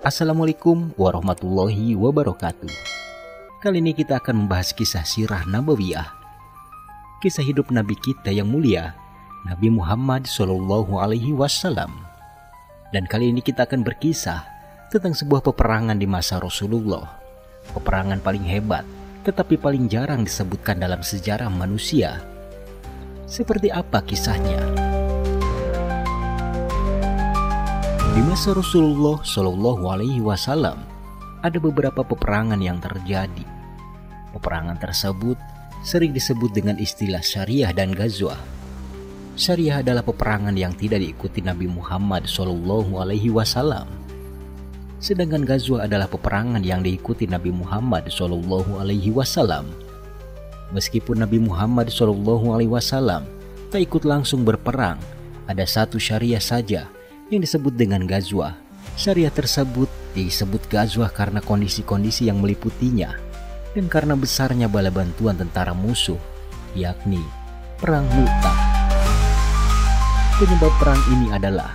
Assalamualaikum warahmatullahi wabarakatuh. Kali ini kita akan membahas kisah sirah Nabawiyah, kisah hidup Nabi kita yang mulia, Nabi Muhammad SAW. Dan kali ini kita akan berkisah tentang sebuah peperangan di masa Rasulullah. Peperangan paling hebat, tetapi paling jarang disebutkan dalam sejarah manusia. Seperti apa kisahnya? Di masa Rasulullah SAW ada beberapa peperangan yang terjadi. Peperangan tersebut sering disebut dengan istilah syariah dan ghazwah. Syariah adalah peperangan yang tidak diikuti Nabi Muhammad SAW. Sedangkan ghazwah adalah peperangan yang diikuti Nabi Muhammad SAW. Meskipun Nabi Muhammad SAW tak ikut langsung berperang, ada satu syariah saja yang disebut dengan ghazwah. Syariah tersebut disebut ghazwah karena kondisi-kondisi yang meliputinya dan karena besarnya bala bantuan tentara musuh, yakni Perang Mu'tah. Penyebab perang ini adalah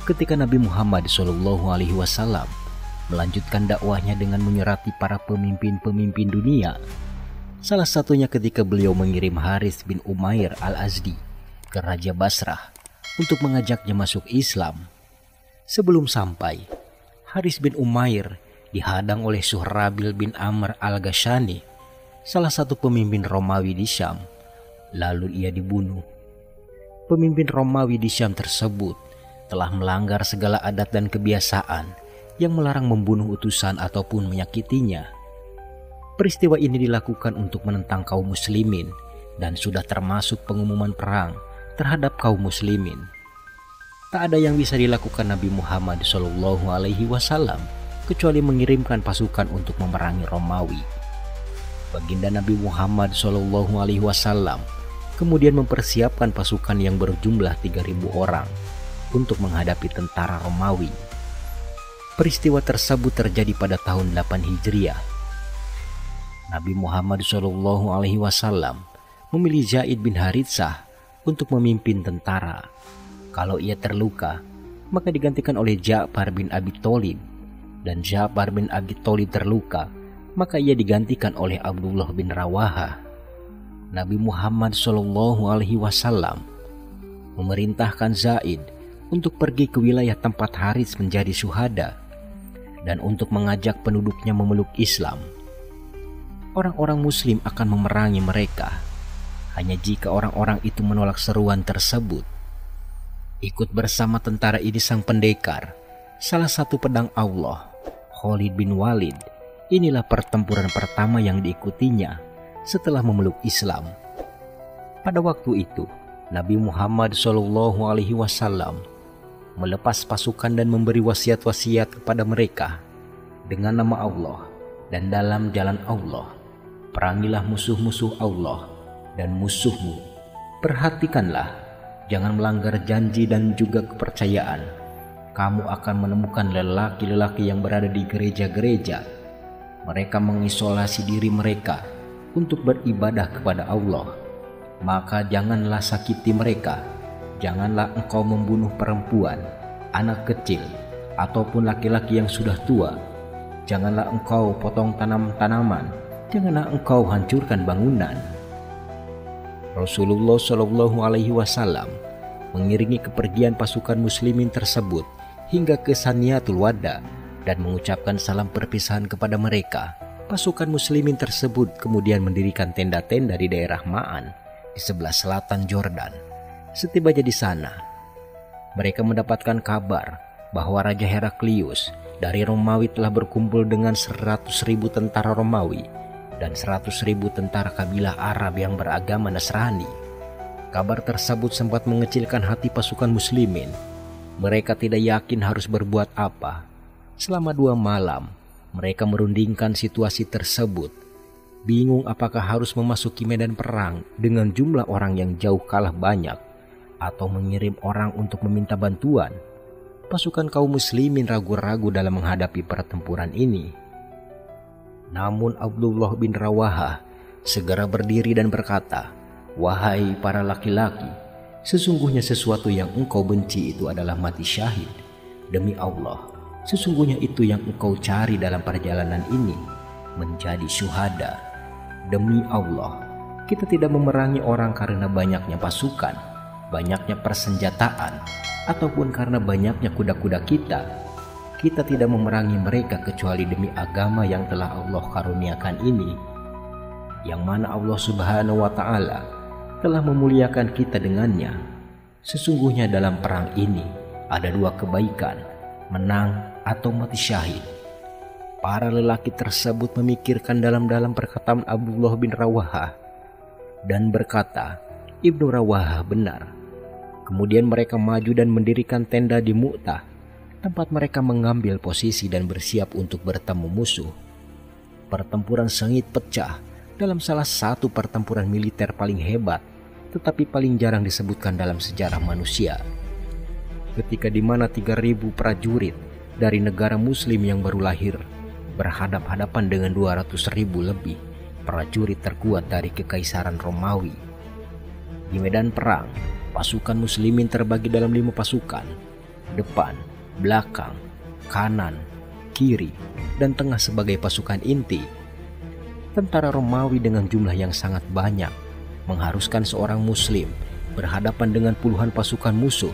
ketika Nabi Muhammad SAW melanjutkan dakwahnya dengan menyurati para pemimpin-pemimpin dunia. Salah satunya ketika beliau mengirim Harits bin Umair al-Azdi ke Raja Basrah untuk mengajaknya masuk Islam. Sebelum sampai, Harits bin Umair dihadang oleh Suhrabil bin Amr al-Ghashani, salah satu pemimpin Romawi di Syam. Lalu ia dibunuh. Pemimpin Romawi di Syam tersebut telah melanggar segala adat dan kebiasaan yang melarang membunuh utusan ataupun menyakitinya. Peristiwa ini dilakukan untuk menentang kaum muslimin dan sudah termasuk pengumuman perang terhadap kaum muslimin. Tak ada yang bisa dilakukan Nabi Muhammad SAW kecuali mengirimkan pasukan untuk memerangi Romawi. Baginda Nabi Muhammad SAW kemudian mempersiapkan pasukan yang berjumlah 3.000 orang untuk menghadapi tentara Romawi. Peristiwa tersebut terjadi pada tahun 8 Hijriah. Nabi Muhammad SAW memilih Zaid bin Haritsah untuk memimpin tentara. Kalau ia terluka, maka digantikan oleh Ja'far bin Abi Thalib. Dan Ja'far bin Abi Thalib terluka, maka ia digantikan oleh Abdullah bin Rawaha. Nabi Muhammad SAW memerintahkan Zaid untuk pergi ke wilayah tempat Harits menjadi syuhada dan untuk mengajak penduduknya memeluk Islam. Orang-orang muslim akan memerangi mereka hanya jika orang-orang itu menolak seruan tersebut. Ikut bersama tentara ini sang pendekar, salah satu pedang Allah, Khalid bin Walid. Inilah pertempuran pertama yang diikutinya setelah memeluk Islam. Pada waktu itu, Nabi Muhammad SAW melepas pasukan dan memberi wasiat-wasiat kepada mereka. Dengan nama Allah dan dalam jalan Allah, perangilah musuh-musuh Allah dan musuhmu. Perhatikanlah, jangan melanggar janji dan juga kepercayaan. Kamu akan menemukan lelaki-lelaki yang berada di gereja-gereja. Mereka mengisolasi diri mereka untuk beribadah kepada Allah. Maka janganlah sakiti mereka. Janganlah engkau membunuh perempuan, anak kecil, ataupun laki-laki yang sudah tua. Janganlah engkau potong tanaman. Janganlah engkau hancurkan bangunan. Rasulullah SAW mengiringi kepergian pasukan muslimin tersebut hingga ke Saniyatul Wada dan mengucapkan salam perpisahan kepada mereka. Pasukan muslimin tersebut kemudian mendirikan tenda-tenda di daerah Ma'an di sebelah selatan Jordan. Setibanya di sana, mereka mendapatkan kabar bahwa Raja Heraklius dari Romawi telah berkumpul dengan 100.000 tentara Romawi dan 100.000 tentara kabilah Arab yang beragama Nasrani. Kabar tersebut sempat mengecilkan hati pasukan muslimin. Mereka tidak yakin harus berbuat apa. Selama 2 malam, mereka merundingkan situasi tersebut. Bingung apakah harus memasuki medan perang dengan jumlah orang yang jauh kalah banyak atau mengirim orang untuk meminta bantuan. Pasukan kaum muslimin ragu-ragu dalam menghadapi pertempuran ini. Namun Abdullah bin Rawaha segera berdiri dan berkata, "Wahai para laki-laki, sesungguhnya sesuatu yang engkau benci itu adalah mati syahid. Demi Allah, Sesungguhnya itu yang engkau cari dalam perjalanan ini, menjadi syuhada. Demi Allah, kita tidak memerangi orang karena banyaknya pasukan, banyaknya persenjataan, ataupun karena banyaknya kuda-kuda kita. Kita tidak memerangi mereka kecuali demi agama yang telah Allah karuniakan ini, yang mana Allah Subhanahu wa Ta'ala telah memuliakan kita dengannya. Sesungguhnya dalam perang ini ada dua kebaikan, menang atau mati syahid. Para lelaki tersebut memikirkan dalam-dalam perkataan Abdullah bin Rawahah dan berkata, Ibnu Rawahah benar. Kemudian mereka maju dan mendirikan tenda di Mu'tah, tempat mereka mengambil posisi dan bersiap untuk bertemu musuh. Pertempuran sengit pecah dalam salah satu pertempuran militer paling hebat, tetapi paling jarang disebutkan dalam sejarah manusia. Ketika di mana 3.000 prajurit dari negara muslim yang baru lahir berhadap-hadapan dengan 200.000 lebih prajurit terkuat dari kekaisaran Romawi. Di medan perang, pasukan muslimin terbagi dalam 5 pasukan: depan, belakang, kanan, kiri, dan tengah sebagai pasukan inti. Tentara Romawi dengan jumlah yang sangat banyak mengharuskan seorang muslim berhadapan dengan puluhan pasukan musuh.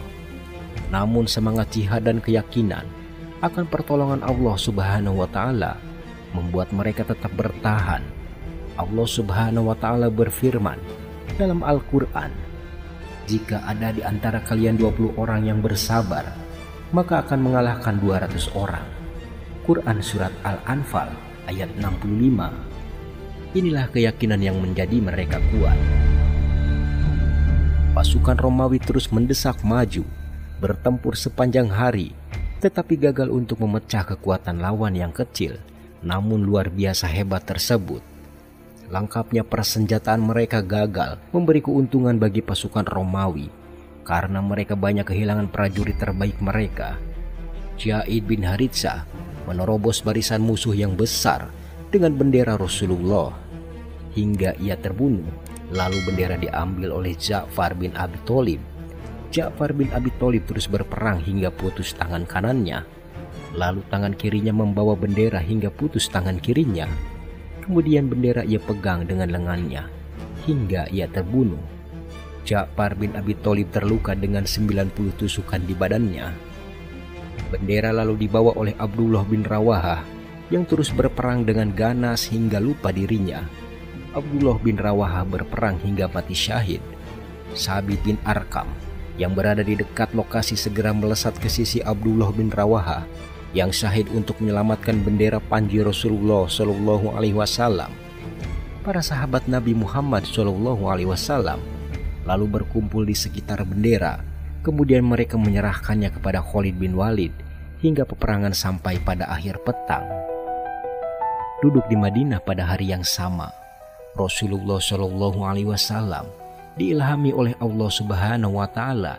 Namun semangat jihad dan keyakinan akan pertolongan Allah Subhanahu wa Ta'ala membuat mereka tetap bertahan. Allah Subhanahu wa Ta'ala berfirman dalam Al-Quran, jika ada di antara kalian 20 orang yang bersabar, maka akan mengalahkan 200 orang. Quran Surat Al-Anfal ayat 65. Inilah keyakinan yang menjadi mereka kuat. Pasukan Romawi terus mendesak maju, bertempur sepanjang hari, tetapi gagal untuk memecah kekuatan lawan yang kecil, namun luar biasa hebat tersebut. Lengkapnya persenjataan mereka gagal memberi keuntungan bagi pasukan Romawi, karena mereka banyak kehilangan prajurit terbaik mereka. Zaid bin Haritsah menerobos barisan musuh yang besar dengan bendera Rasulullah, hingga ia terbunuh. Lalu bendera diambil oleh Ja'far bin Abi Thalib. Ja'far bin Abi Thalib terus berperang hingga putus tangan kanannya. Lalu tangan kirinya membawa bendera hingga putus tangan kirinya. Kemudian bendera ia pegang dengan lengannya hingga ia terbunuh. Ja'far bin Abi Thalib terluka dengan 90 tusukan di badannya. Bendera lalu dibawa oleh Abdullah bin Rawahah yang terus berperang dengan ganas hingga lupa dirinya. Abdullah bin Rawahah berperang hingga mati syahid. Sabit bin Arkam yang berada di dekat lokasi segera melesat ke sisi Abdullah bin Rawahah yang syahid untuk menyelamatkan bendera panji Rasulullah Shallallahu Alaihi Wasallam. Para sahabat Nabi Muhammad Shallallahu Alaihi Wasallam lalu berkumpul di sekitar bendera. Kemudian mereka menyerahkannya kepada Khalid bin Walid hingga peperangan sampai pada akhir petang. Duduk di Madinah pada hari yang sama, Rasulullah Shallallahu Alaihi Wasallam diilhami oleh Allah Subhanahu wa Ta'ala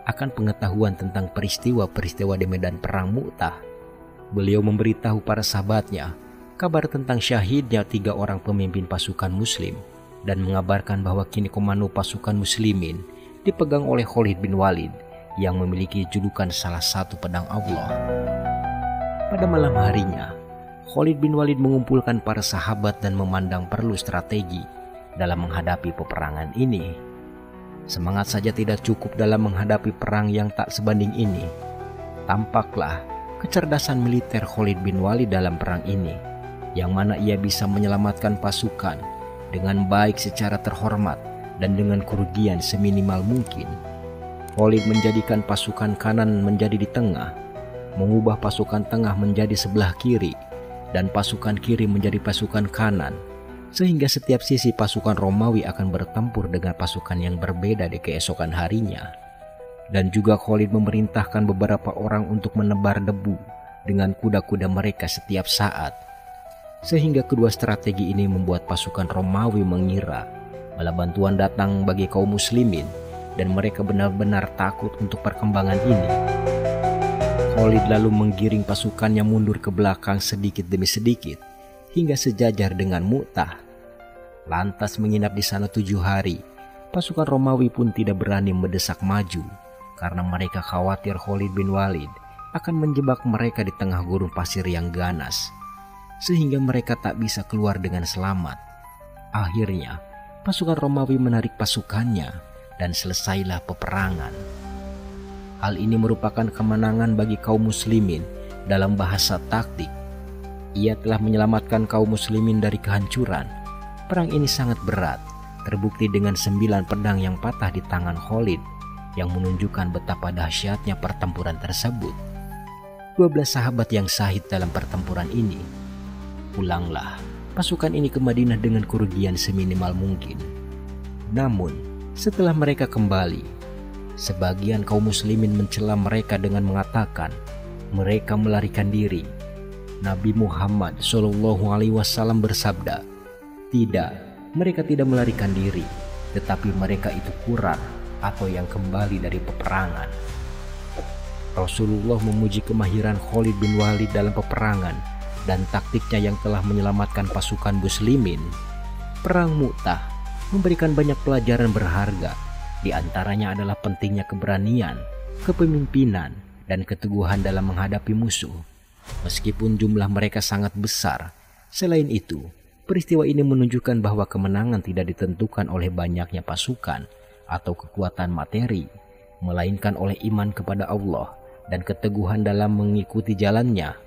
akan pengetahuan tentang peristiwa-peristiwa di medan perang Mu'tah. Beliau memberitahu para sahabatnya kabar tentang syahidnya 3 orang pemimpin pasukan muslim dan mengabarkan bahwa kini komando pasukan muslimin dipegang oleh Khalid bin Walid yang memiliki julukan salah satu pedang Allah. Pada malam harinya, Khalid bin Walid mengumpulkan para sahabat dan memandang perlu strategi dalam menghadapi peperangan ini. Semangat saja tidak cukup dalam menghadapi perang yang tak sebanding ini. Tampaklah kecerdasan militer Khalid bin Walid dalam perang ini, yang mana ia bisa menyelamatkan pasukan dengan baik secara terhormat dan dengan kerugian seminimal mungkin. Khalid menjadikan pasukan kanan menjadi di tengah, mengubah pasukan tengah menjadi sebelah kiri, dan pasukan kiri menjadi pasukan kanan, sehingga setiap sisi pasukan Romawi akan bertempur dengan pasukan yang berbeda di keesokan harinya. Dan juga Khalid memerintahkan beberapa orang untuk menebar debu dengan kuda-kuda mereka setiap saat, sehingga kedua strategi ini membuat pasukan Romawi mengira bala bantuan datang bagi kaum muslimin, dan mereka benar-benar takut untuk perkembangan ini. Khalid lalu menggiring pasukannya mundur ke belakang sedikit demi sedikit hingga sejajar dengan Mu'tah. Lantas menginap di sana 7 hari, pasukan Romawi pun tidak berani mendesak maju karena mereka khawatir Khalid bin Walid akan menjebak mereka di tengah gurun pasir yang ganas, sehingga mereka tak bisa keluar dengan selamat. Akhirnya, pasukan Romawi menarik pasukannya dan selesailah peperangan. Hal ini merupakan kemenangan bagi kaum muslimin. Dalam bahasa taktik, ia telah menyelamatkan kaum muslimin dari kehancuran. Perang ini sangat berat, terbukti dengan 9 pedang yang patah di tangan Khalid, yang menunjukkan betapa dahsyatnya pertempuran tersebut. 12 sahabat yang syahid dalam pertempuran ini. Pulanglah pasukan ini ke Madinah dengan kerugian seminimal mungkin. Namun, setelah mereka kembali, sebagian kaum muslimin mencela mereka dengan mengatakan mereka melarikan diri. Nabi Muhammad SAW bersabda, "Tidak, mereka tidak melarikan diri, tetapi mereka itu kurar atau yang kembali dari peperangan." Rasulullah memuji kemahiran Khalid bin Walid dalam peperangan dan taktiknya yang telah menyelamatkan pasukan muslimin. Perang Mu'tah memberikan banyak pelajaran berharga. Di antaranya adalah pentingnya keberanian, kepemimpinan, dan keteguhan dalam menghadapi musuh, meskipun jumlah mereka sangat besar. Selain itu, peristiwa ini menunjukkan bahwa kemenangan tidak ditentukan oleh banyaknya pasukan atau kekuatan materi, melainkan oleh iman kepada Allah dan keteguhan dalam mengikuti jalannya.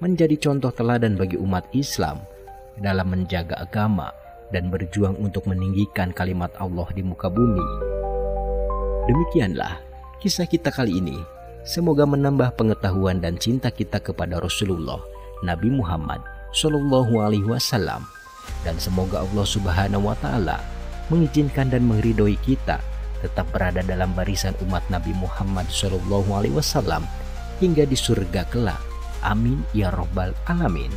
Menjadi contoh teladan bagi umat Islam dalam menjaga agama dan berjuang untuk meninggikan kalimat Allah di muka bumi. Demikianlah kisah kita kali ini. Semoga menambah pengetahuan dan cinta kita kepada Rasulullah Nabi Muhammad SAW, dan semoga Allah Subhanahu wa Ta'ala mengizinkan dan meridhoi kita tetap berada dalam barisan umat Nabi Muhammad SAW hingga di surga kelak. Amin ya Rabbal Alamin.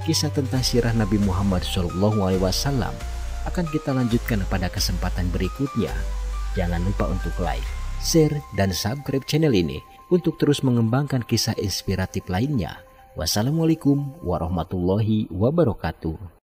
Kisah tentang sirah Nabi Muhammad SAW akan kita lanjutkan pada kesempatan berikutnya. Jangan lupa untuk like, share, dan subscribe channel ini untuk terus mengembangkan kisah inspiratif lainnya. Wassalamualaikum warahmatullahi wabarakatuh.